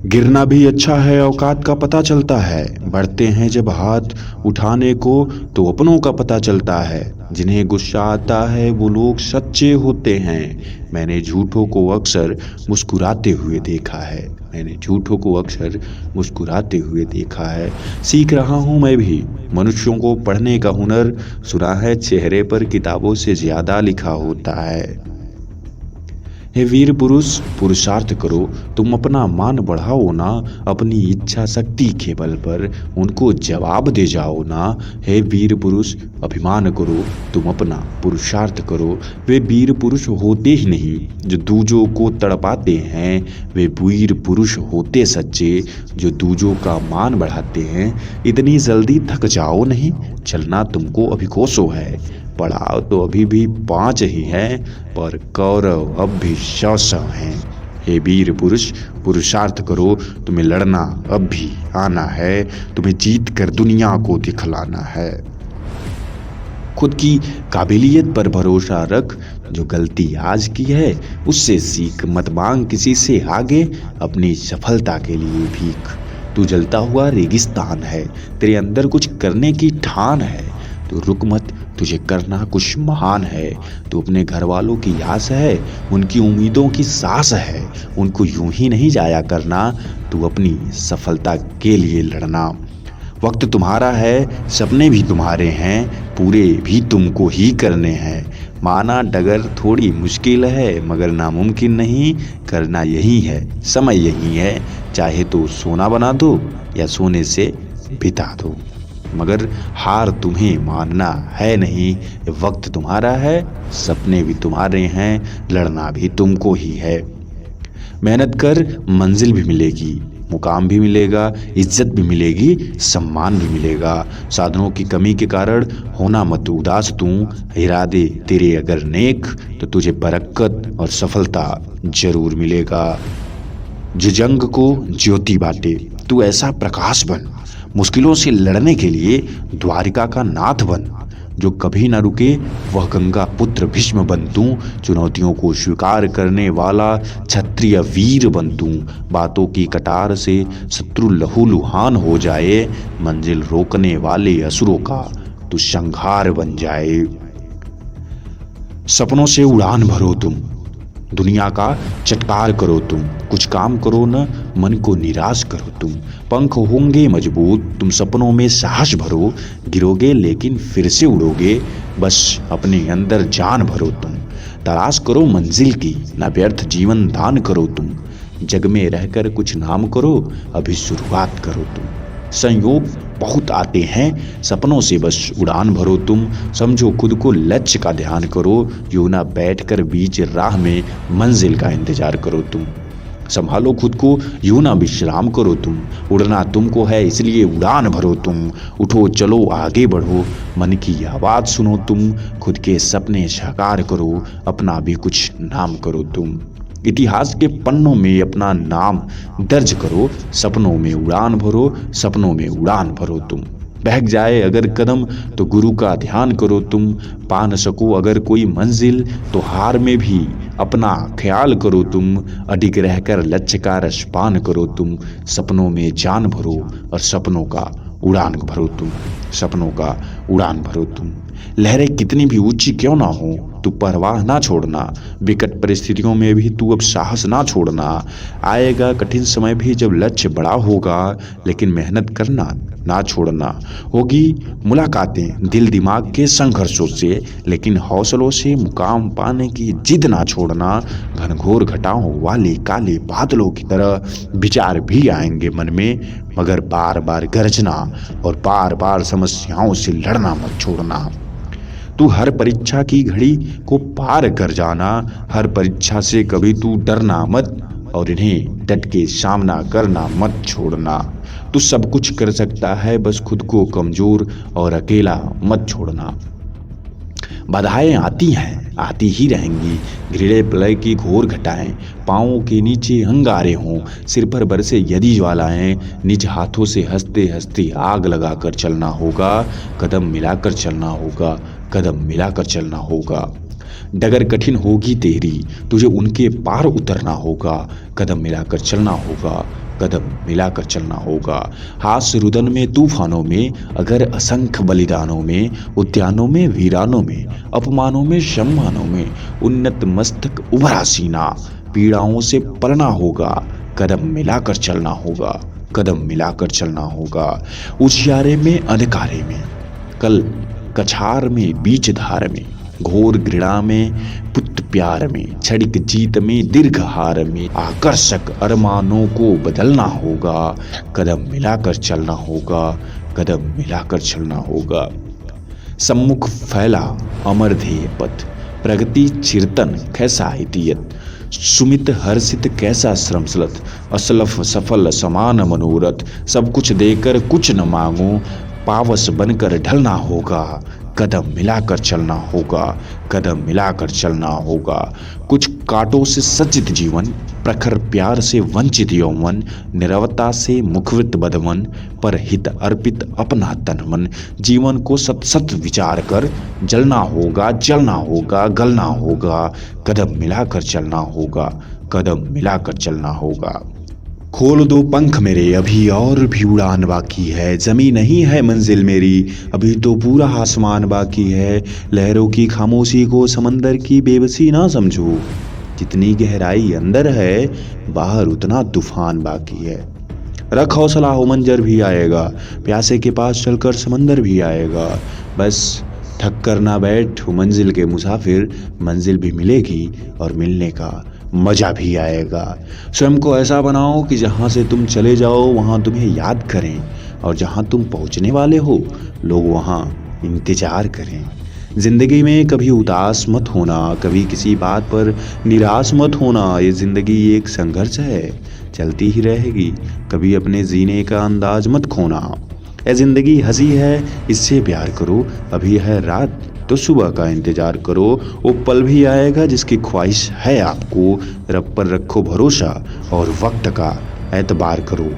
गिरना भी अच्छा है, औकात का पता चलता है। बढ़ते हैं जब हाथ उठाने को तो अपनों का पता चलता है। जिन्हें गुस्सा आता है वो लोग सच्चे होते हैं। मैंने झूठों को अक्सर मुस्कुराते हुए देखा है। मैंने झूठों को अक्सर मुस्कुराते हुए देखा है। सीख रहा हूँ मैं भी मनुष्यों को पढ़ने का हुनर। सुना है चेहरे पर किताबों से ज्यादा लिखा होता है। हे वीर पुरुष, पुरुषार्थ करो। तुम अपना मान बढ़ाओ ना, अपनी इच्छा शक्ति के बल पर उनको जवाब दे जाओ ना। हे वीर पुरुष, अभिमान करो। तुम अपना पुरुषार्थ करो। वे वीर पुरुष होते ही नहीं जो दूजों को तड़पाते हैं, वे वीर पुरुष होते सच्चे जो दूजों का मान बढ़ाते हैं। इतनी जल्दी थक जाओ नहीं, चलना तुमको अभी कोसों है। पड़ाव तो अभी भी 5 ही है, पर कौरव अब भी 100 हैं। हे वीर पुरुष, पुरुषार्थ करो। तुम्हें लड़ना अब भी आना है। तुम्हें जीत कर दुनिया को दिखलाना है। खुद की काबिलियत पर भरोसा रख। जो गलती आज की है उससे सीख, मत मांग किसी से आगे अपनी सफलता के लिए भीख। तू जलता हुआ रेगिस्तान है, तेरे अंदर कुछ करने की ठान है। तू रुक मत, तुझे करना कुछ महान है। तू अपने घर वालों की आस है, उनकी उम्मीदों की सांस है। उनको यूं ही नहीं जाया करना, तू अपनी सफलता के लिए लड़ना। वक्त तुम्हारा है, सपने भी तुम्हारे हैं, पूरे भी तुमको ही करने हैं। माना डगर थोड़ी मुश्किल है, मगर नामुमकिन नहीं, करना यही है, समय यही है। चाहे तो सोना बना दो या सोने से बिता दो, मगर हार तुम्हें मानना है नहीं। ये वक्त तुम्हारा है, सपने भी तुम्हारे हैं, लड़ना भी तुमको ही है। मेहनत कर, मंजिल भी मिलेगी, मुकाम भी मिलेगा, इज्जत भी मिलेगी, सम्मान भी मिलेगा। साधनों की कमी के कारण होना मत उदास तू। इरादे तेरे अगर नेक तो तुझे बरकत और सफलता जरूर मिलेगा। जो जंग को ज्योति बांटे, तू ऐसा प्रकाश बन। मुश्किलों से लड़ने के लिए द्वारिका का नाथ बन। जो कभी न रुके वह गंगा पुत्र भीष्म बन तू। चुनौतियों को स्वीकार करने वाला क्षत्रिय वीर बन तू। बातों की कटार से शत्रु लहूलुहान हो जाए, मंजिल रोकने वाले असुरों का तू संहार बन जाए। सपनों से उड़ान भरो तुम, दुनिया का चटकार करो तुम। कुछ काम करो न, मन को निराश करो तुम। पंख होंगे मजबूत, तुम सपनों में साहस भरो। गिरोगे लेकिन फिर से उड़ोगे, बस अपने अंदर जान भरो तुम। तलाश करो मंजिल की, ना व्यर्थ जीवन दान करो तुम। जग में रहकर कुछ नाम करो, अभी शुरुआत करो तुम। संयोग बहुत आते हैं, सपनों से बस उड़ान भरो तुम। समझो खुद को लक्ष्य का ध्यान करो, यूं ना बैठकर बीच राह में मंजिल का इंतजार करो तुम। संभालो खुद को, यूं ना विश्राम करो तुम। उड़ना तुमको है इसलिए उड़ान भरो तुम। उठो चलो आगे बढ़ो, मन की आवाज़ सुनो तुम। खुद के सपने साकार करो, अपना भी कुछ नाम करो तुम। इतिहास के पन्नों में अपना नाम दर्ज करो। सपनों में उड़ान भरो, सपनों में उड़ान भरो तुम। बहक जाए अगर कदम तो गुरु का ध्यान करो तुम। पा न सको अगर कोई मंजिल तो हार में भी अपना ख्याल करो तुम। अडिग रहकर लक्ष्य का रसपान करो तुम। सपनों में जान भरो और सपनों का उड़ान भरो तुम। सपनों का उड़ान भरो तुम। लहरें कितनी भी ऊंची क्यों ना हो, तू परवाह ना छोड़ना। विकट परिस्थितियों में भी तू अब साहस ना छोड़ना। आएगा कठिन समय भी जब लक्ष्य बड़ा होगा, लेकिन मेहनत करना ना छोड़ना। होगी मुलाकातें दिल दिमाग के संघर्षों से, लेकिन हौसलों से मुकाम पाने की जिद ना छोड़ना। घनघोर घटाओं वाले काले बादलों की तरह विचार भी आएंगे मन में, मगर बार बार गरजना और बार बार समस्याओं से लड़ना मत छोड़ना। तू हर परीक्षा की घड़ी को पार कर जाना। हर परीक्षा से कभी तू डरना मत और इन्हें डट के सामना करना मत छोड़ना। तू सब कुछ कर सकता है, बस खुद को कमजोर और अकेला मत छोड़ना। बाधाएं आती हैं, आती ही रहेंगी। घृणे प्रलय की घोर घटाएं, पाँवों के नीचे अंगारे हों, सिर पर बरसे यदि ज्वालाएं। निज हाथों से हंसते हंसते आग लगाकर चलना होगा। कदम मिलाकर चलना होगा, कदम मिलाकर चलना होगा। डगर कठिन होगी तेरी, तुझे उनके पार उतरना होगा। कदम मिलाकर चलना होगा, कदम मिलाकर चलना होगा। हास रुदन में तूफानों में, अगर असंख्य बलिदानों में, उद्यानों में वीरानों में, अपमानों में सम्मानों में, उन्नत मस्तक उभरा सीना, पीड़ाओं से पलना होगा। कदम मिलाकर चलना होगा, कदम मिलाकर चलना होगा। उजियारे में अंधकारे में, कल कछार में बीच धार में, घोर घृणा में पुत प्यार में, क्षणिक जीत में दीर्घ हार में, आकर्षक अरमानों को बदलना होगा। कदम मिलाकर चलना होगा, कदम मिलाकर चलना होगा। सम्मुख फैला अमर ध्येय पथ, प्रगति चिरतन कैसा हितियत, सुमित हर्षित कैसा श्रमसलत, असलफ सफल समान मनोरथ, सब कुछ देकर कुछ न मांगो, पावस बनकर ढलना होगा। कदम मिलाकर चलना होगा, कदम मिलाकर चलना होगा। कुछ कांटों से सज्जित जीवन, प्रखर प्यार से वंचित यौवन, निरवता से मुखवित बदमन, पर हित अर्पित अपना तन मन, जीवन को सत सत विचार कर जलना होगा, जलना होगा, गलना होगा। कदम मिलाकर चलना होगा, कदम मिलाकर चलना होगा। खोल दो पंख मेरे, अभी और भी उड़ान बाकी है, जमी नहीं है मंजिल मेरी, अभी तो पूरा आसमान बाकी है। लहरों की खामोशी को समंदर की बेबसी ना समझो, जितनी गहराई अंदर है बाहर उतना तूफान बाकी है। रख हौसला, हो मंजर भी आएगा, प्यासे के पास चलकर समंदर भी आएगा। बस थक कर ना बैठ हो मंजिल के मुसाफिर, मंजिल भी मिलेगी और मिलने का मजा भी आएगा। स्वयं को ऐसा बनाओ कि जहाँ से तुम चले जाओ वहाँ तुम्हें याद करें, और जहाँ तुम पहुँचने वाले हो लोग वहाँ इंतजार करें। जिंदगी में कभी उदास मत होना, कभी किसी बात पर निराश मत होना। ये जिंदगी एक संघर्ष है, चलती ही रहेगी, कभी अपने जीने का अंदाज मत खोना। ये जिंदगी हंसी है, इससे प्यार करो, अभी है रात तो सुबह का इंतजार करो। वो पल भी आएगा जिसकी ख्वाहिश है आपको, रब पर रखो भरोसा और वक्त का एतबार करो।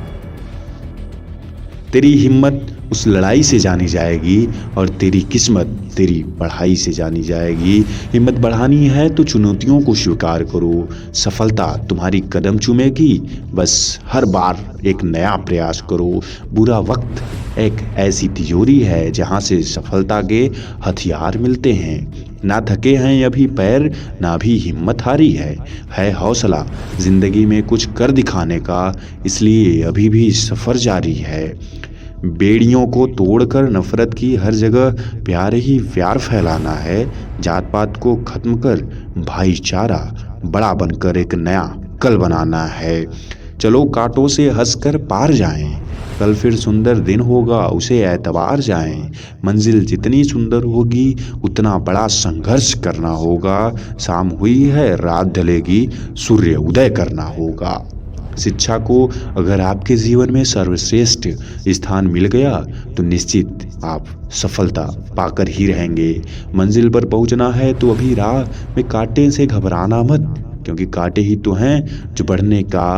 तेरी हिम्मत उस लड़ाई से जानी जाएगी और तेरी किस्मत तेरी पढ़ाई से जानी जाएगी। हिम्मत बढ़ानी है तो चुनौतियों को स्वीकार करो, सफलता तुम्हारी कदम चूमेगी, बस हर बार एक नया प्रयास करो। बुरा वक्त एक ऐसी तिजोरी है जहाँ से सफलता के हथियार मिलते हैं। ना थके हैं अभी पैर, ना भी हिम्मत हारी है हौसला जिंदगी में कुछ कर दिखाने का, इसलिए अभी भी सफ़र जारी है। बेड़ियों को तोड़कर नफरत की हर जगह प्यार ही प्यार फैलाना है। जात पात को खत्म कर भाईचारा बड़ा बनकर एक नया कल बनाना है। चलो कांटों से हंसकर पार जाएं, कल फिर सुंदर दिन होगा उसे एतबार जाएं। मंजिल जितनी सुंदर होगी उतना बड़ा संघर्ष करना होगा। शाम हुई है रात ढलेगी, सूर्य उदय करना होगा। शिक्षा को अगर आपके जीवन में सर्वश्रेष्ठ स्थान मिल गया तो निश्चित आप सफलता पाकर ही रहेंगे। मंजिल पर पहुंचना है तो अभी राह में कांटे से घबराना मत, क्योंकि कांटे ही तो हैं जो बढ़ने का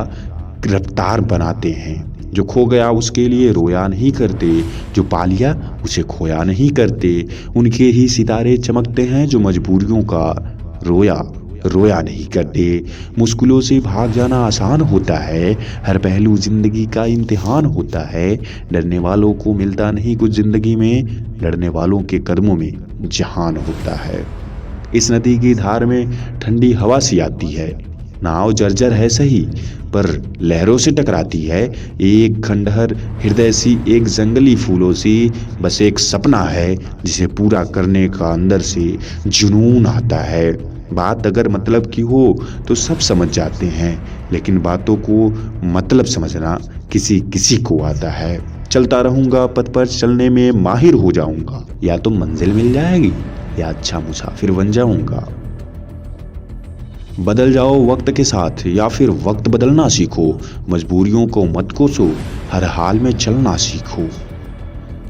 रफ्तार बनाते हैं। जो खो गया उसके लिए रोया नहीं करते, जो पा लिया उसे खोया नहीं करते। उनके ही सितारे चमकते हैं जो मजबूरियों का रोया नहीं करते। मुश्किलों से भाग जाना आसान होता है, हर पहलू जिंदगी का इम्तिहान होता है। डरने वालों को मिलता नहीं कुछ जिंदगी में, लड़ने वालों के कदमों में जहान होता है। इस नदी की धार में ठंडी हवा सी आती है, नाव जर्जर है सही पर लहरों से टकराती है। एक खंडहर हृदय सी, एक जंगली फूलों सी, बस एक सपना है जिसे पूरा करने का अंदर से जुनून आता है। बात अगर मतलब की हो तो सब समझ जाते हैं, लेकिन बातों को मतलब समझना किसी किसी को आता है। चलता रहूंगा पथ पर चलने में माहिर हो जाऊंगा, या तो मंजिल मिल जाएगी या अच्छा मुसाफिर बन जाऊंगा। बदल जाओ वक्त के साथ या फिर वक्त बदलना सीखो, मजबूरियों को मत कोसो, हर हाल में चलना सीखो।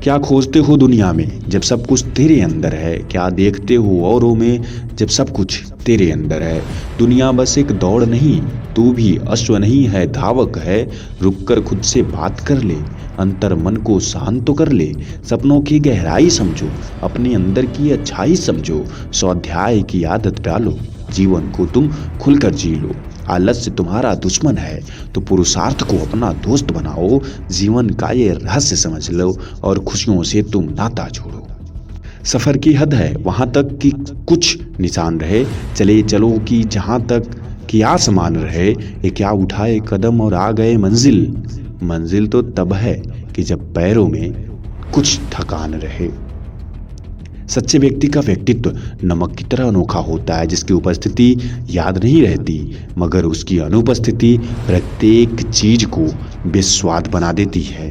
क्या खोजते हो दुनिया में जब सब कुछ तेरे अंदर है? क्या देखते हो औरों में जब सब कुछ तेरे अंदर है? दुनिया बस एक दौड़ नहीं, तू भी अश्व नहीं है, धावक है। रुक कर खुद से बात कर ले, अंतर मन को शांत तो कर ले। सपनों की गहराई समझो, अपने अंदर की अच्छाई समझो। स्वाध्याय की आदत डालो, जीवन को तुम खुलकर जी लो। आलस्य तुम्हारा दुश्मन है तो पुरुषार्थ को अपना दोस्त बनाओ। जीवन का ये रहस्य समझ लो और खुशियों से तुम नाता जोड़ो। सफ़र की हद है वहाँ तक कि कुछ निशान रहे, चले चलो कि जहाँ तक कि आसमान रहे। ये क्या उठाए कदम और आ गए मंजिल। मंजिल तो तब है कि जब पैरों में कुछ थकान रहे। सच्चे व्यक्ति का व्यक्तित्व नमक की तरह अनोखा होता है, जिसकी उपस्थिति याद नहीं रहती मगर उसकी अनुपस्थिति प्रत्येक चीज को बेस्वाद बना देती है।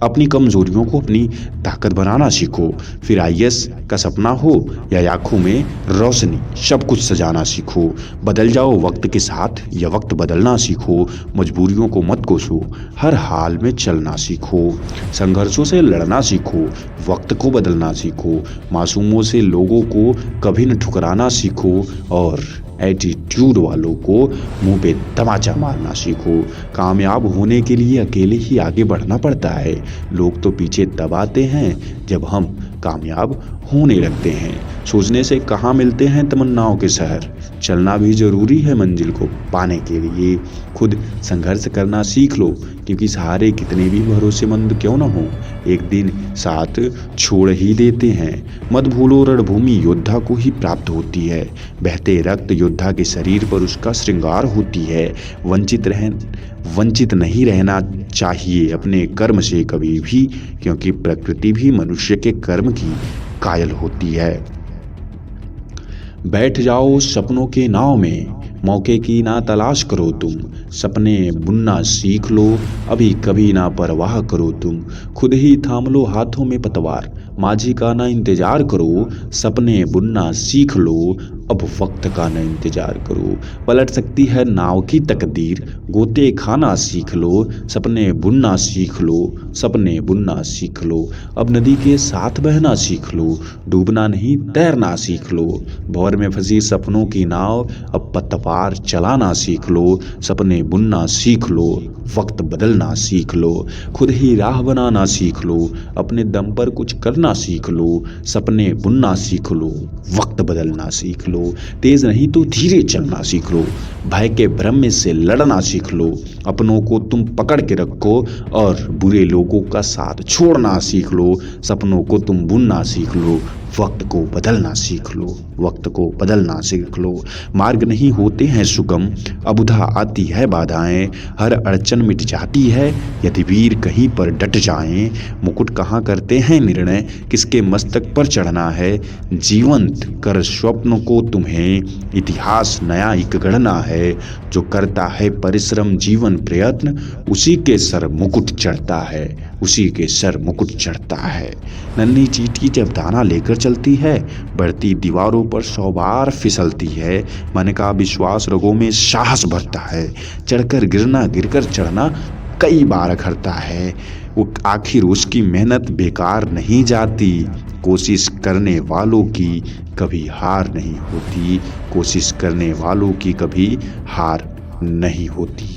अपनी कमजोरियों को अपनी ताकत बनाना सीखो। फिर आईएएस का सपना हो या आंखों में रोशनी, सब कुछ सजाना सीखो। बदल जाओ वक्त के साथ या वक्त बदलना सीखो। मजबूरियों को मत कोसो, हर हाल में चलना सीखो। संघर्षों से लड़ना सीखो, वक्त को बदलना सीखो। मासूमों से लोगों को कभी न ठुकराना सीखो और एटीट्यूड वालों को मुंह पे तमाचा मारना सीखो। कामयाब होने के लिए अकेले ही आगे बढ़ना पड़ता है। लोग तो पीछे तब आते हैं जब हम कामयाब होने लगते हैं। सोचने से कहाँ मिलते हैं तमन्नाओं के शहर। चलना भी जरूरी है मंजिल को पाने के लिए। खुद संघर्ष करना सीख लो, क्योंकि सहारे कितने भी भरोसेमंद क्यों न हो एक दिन साथ छोड़ ही देते हैं। मत भूलो रणभूमि योद्धा को ही प्राप्त होती है। बहते रक्त योद्धा के शरीर पर उसका श्रृंगार होती है। वंचित नहीं रहना चाहिए अपने कर्म से कभी भी, क्योंकि प्रकृति भी मनुष्य के कर्म की कायल होती है। बैठ जाओ सपनों के नाव में, मौके की ना तलाश करो तुम। सपने बुनना सीख लो, अभी कभी ना परवाह करो तुम। खुद ही थाम लो हाथों में पतवार, माझी का ना इंतजार करो। सपने बुनना सीख लो, अब वक्त का न इंतजार करो। पलट सकती है नाव की तकदीर, गोते खाना सीख लो। सपने बुनना सीख लो, सपने बुनना सीख लो। अब नदी के साथ बहना सीख लो, डूबना नहीं तैरना सीख लो। भंवर में फंसी सपनों की नाव, अब पतवार चलाना सीख लो। सपने बुनना सीख लो, वक्त बदलना सीख लो। खुद ही राह बनाना सीख लो, अपने दम पर कुछ करना सीख लो। सपने बुनना सीख लो, वक्त बदलना सीख लो। तेज नहीं तो धीरे चलना सीख लो, भय के भ्रम से लड़ना सीख लो। अपनों को तुम पकड़ के रखो और बुरे लोगों का साथ छोड़ना सीख लो। सपनों को तुम बुनना सीख लो, वक्त को बदलना सीख लो। वक्त को बदलना सीख लो। मार्ग नहीं होते हैं सुगम, अबुधा आती है बाधाएं। हर अड़चन मिट जाती है यदि वीर कहीं पर डट जाएं। मुकुट कहाँ करते हैं निर्णय, किसके मस्तक पर चढ़ना है। जीवंत कर स्वप्न को तुम्हें, इतिहास नया एक गढ़ना है। जो करता है परिश्रम जीवन प्रयत्न, उसी के सर मुकुट चढ़ता है, उसी के सर मुकुट चढ़ता है। नन्ही चींटी जब दाना लेकर चलती है, बढ़ती दीवारों पर 100 बार फिसलती है। मन का विश्वास रगों में साहस भरता है, चढ़कर गिरना गिरकर चढ़ना कई बार अखरता है। वो आखिर उसकी मेहनत बेकार नहीं जाती, कोशिश करने वालों की कभी हार नहीं होती। कोशिश करने वालों की कभी हार नहीं होती।